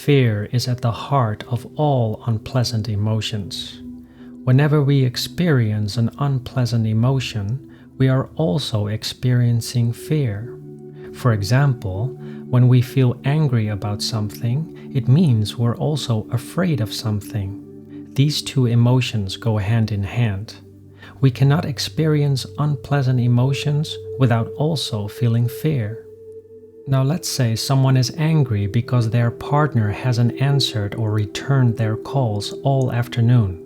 Fear is at the heart of all unpleasant emotions. Whenever we experience an unpleasant emotion, we are also experiencing fear. For example, when we feel angry about something, it means we're also afraid of something. These two emotions go hand in hand. We cannot experience unpleasant emotions without also feeling fear. Now let's say someone is angry because their partner hasn't answered or returned their calls all afternoon.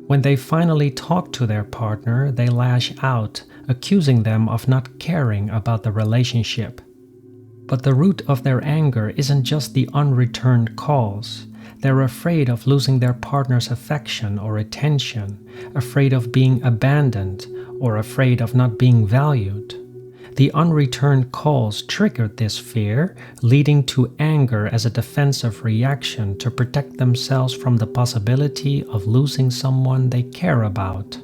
When they finally talk to their partner, they lash out, accusing them of not caring about the relationship. But the root of their anger isn't just the unreturned calls. They're afraid of losing their partner's affection or attention, afraid of being abandoned, or afraid of not being valued. The unreturned calls triggered this fear, leading to anger as a defensive reaction to protect themselves from the possibility of losing someone they care about.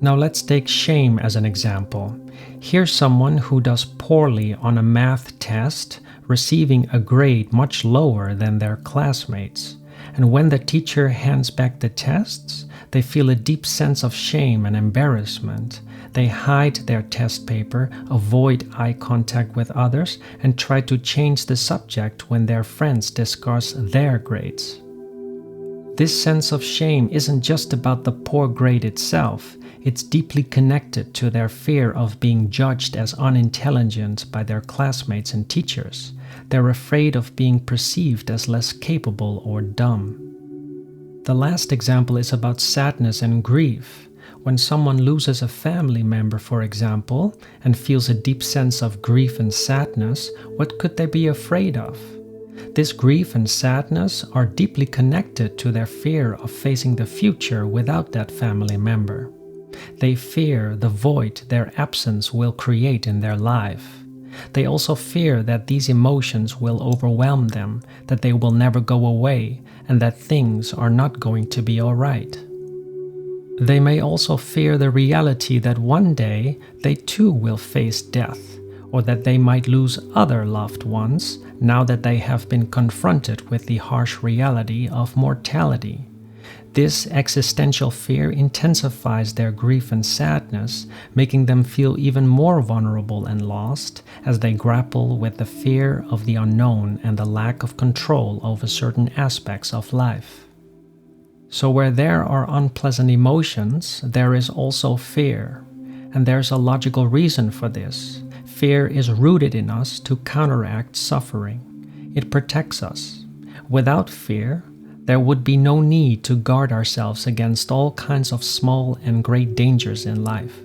Now let's take shame as an example. Here's someone who does poorly on a math test, receiving a grade much lower than their classmates. And when the teacher hands back the tests, they feel a deep sense of shame and embarrassment. They hide their test paper, avoid eye contact with others, and try to change the subject when their friends discuss their grades. This sense of shame isn't just about the poor grade itself. It's deeply connected to their fear of being judged as unintelligent by their classmates and teachers. They're afraid of being perceived as less capable or dumb. The last example is about sadness and grief. When someone loses a family member, for example, and feels a deep sense of grief and sadness, what could they be afraid of? This grief and sadness are deeply connected to their fear of facing the future without that family member. They fear the void their absence will create in their life. They also fear that these emotions will overwhelm them, that they will never go away, and that things are not going to be all right. They may also fear the reality that one day they too will face death, or that they might lose other loved ones now that they have been confronted with the harsh reality of mortality. This existential fear intensifies their grief and sadness, making them feel even more vulnerable and lost as they grapple with the fear of the unknown and the lack of control over certain aspects of life. So where there are unpleasant emotions, there is also fear. And there's a logical reason for this. Fear is rooted in us to counteract suffering. It protects us. Without fear, there would be no need to guard ourselves against all kinds of small and great dangers in life.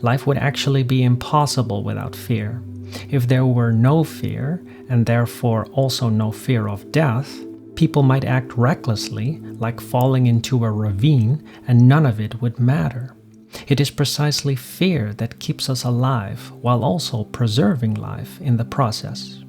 Life would actually be impossible without fear. If there were no fear, and therefore also no fear of death, people might act recklessly, like falling into a ravine, and none of it would matter. It is precisely fear that keeps us alive, while also preserving life in the process.